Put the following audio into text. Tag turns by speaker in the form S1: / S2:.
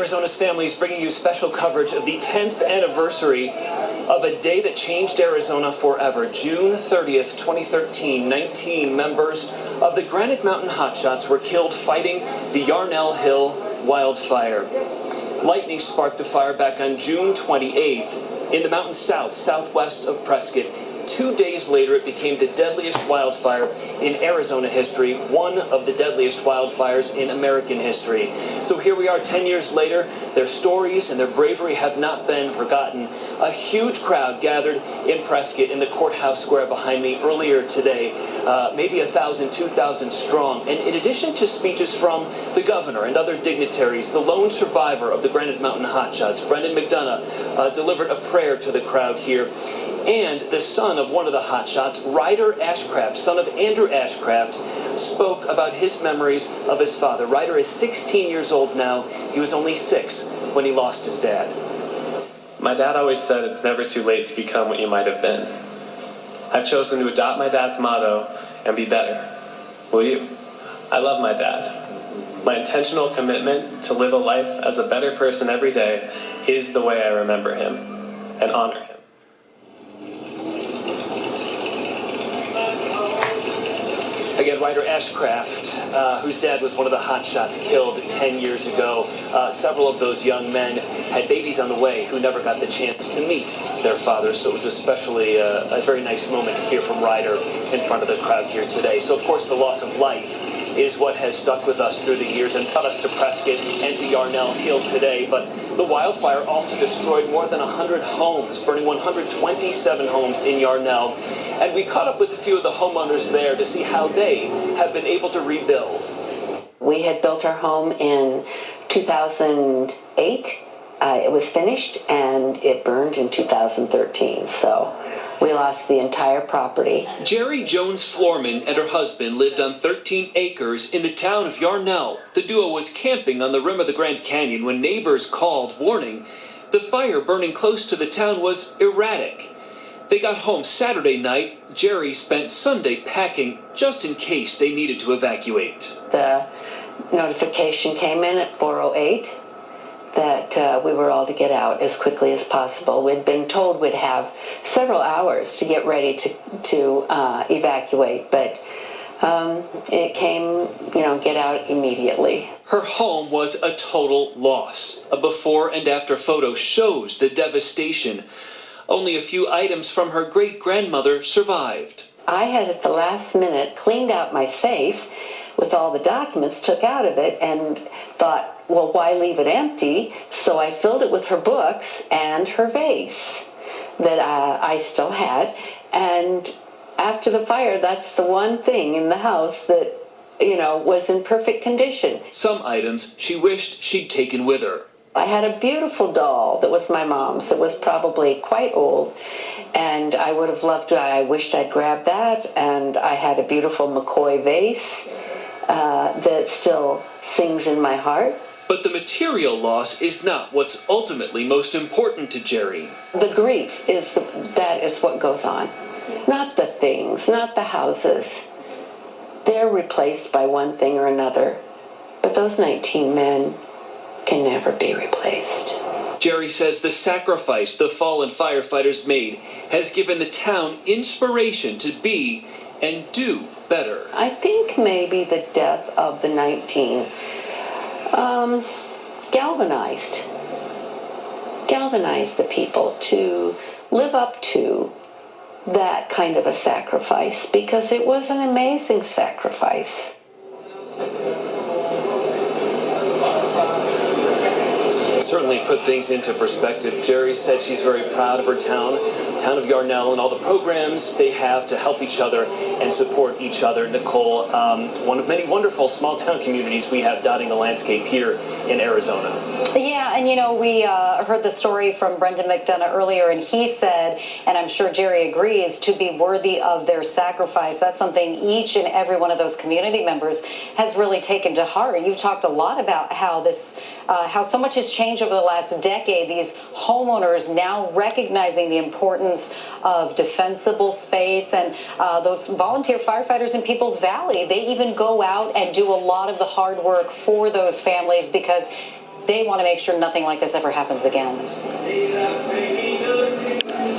S1: Arizona's Families bringing you special coverage of the 10th anniversary of a day that changed Arizona forever. June 30th, 2013, 19 members of the Granite Mountain Hotshots were killed fighting the Yarnell Hill wildfire. Lightning sparked the fire back on June 28th in the mountains southwest of Prescott. 2 days later, it became the deadliest wildfire in Arizona history, one of the deadliest wildfires in American history. So here we are 10 years later. Their stories and their bravery have not been forgotten. A huge crowd gathered in Prescott in the courthouse square behind me earlier today, maybe 1,000, 2,000 strong. And in addition to speeches from the governor and other dignitaries, the lone survivor of the Granite Mountain Hotshots, Brendan McDonough, delivered a prayer to the crowd here. And the son of one of the hotshots, Ryder Ashcraft, son of Andrew Ashcraft, spoke about his memories of his father. Ryder is 16 years old now. He was only 6 when he lost his dad.
S2: My dad always said it's never too late to become what you might have been. I've chosen to adopt my dad's motto and be better. Will you? I love my dad. My intentional commitment to live a life as a better person every day is the way I remember him and honor him.
S1: Again, Ryder Ashcraft, whose dad was one of the hotshots killed 10 years ago. Several of those young men had babies on the way who never got the chance to meet their father, so it was especially a very nice moment to hear from Ryder in front of the crowd here today. So, of course, the loss of life is what has stuck with us through the years and brought us to Prescott and to Yarnell Hill today. But the wildfire also destroyed more than 100 homes, burning 127 homes in Yarnell. And we caught up with a few of the homeowners there to see how they have been able to rebuild.
S3: We had built our home in 2008. It was finished, and it burned in 2013. So we lost the entire property.
S1: Jerry Jones Florman and her husband lived on 13 acres in the town of Yarnell. The duo was camping on the rim of the Grand Canyon when neighbors called, warning the fire burning close to the town was erratic. They got home Saturday night. Jerry spent Sunday packing just in case they needed to evacuate.
S3: The notification came in at 4:08 that we were all to get out as quickly as possible. We'd been told we'd have several hours to get ready to evacuate, but it came, get out immediately.
S1: Her home was a total loss. A before and after photo shows the devastation. Only a few items from her great-grandmother survived.
S3: I had at the last minute cleaned out my safe with all the documents, took out of it, and thought, well, why leave it empty? So I filled it with her books and her vase that I still had. And after the fire, that's the one thing in the house that, was in perfect condition.
S1: Some items she wished she'd taken with her.
S3: I had a beautiful doll that was my mom's that was probably quite old, and I would have loved to. I wished I'd grabbed that, and I had a beautiful McCoy vase that still sings in my heart.
S1: But the material loss is not what's ultimately most important to Jerry.
S3: The grief that is what goes on. Not the things, not the houses. They're replaced by one thing or another. But those 19 men can never be replaced.
S1: Jerry says the sacrifice the fallen firefighters made has given the town inspiration to be and do better.
S3: I think maybe the death of the 19 galvanized the people to live up to that kind of a sacrifice, because it was an amazing sacrifice.
S1: Certainly put things into perspective. Jerry said she's very proud of her town of Yarnell, and all the programs they have to help each other and support each other. Nicole, one of many wonderful small town communities we have dotting the landscape here in Arizona.
S4: Yeah, and we heard the story from Brendan McDonough earlier, and he said, and I'm sure Jerry agrees, to be worthy of their sacrifice. That's something each and every one of those community members has really taken to heart. You've talked a lot about how so much has changed over the last decade. These homeowners now recognizing the importance of defensible space, and those volunteer firefighters in Peoples Valley, they even go out and do a lot of the hard work for those families, because they want to make sure nothing like this ever happens again.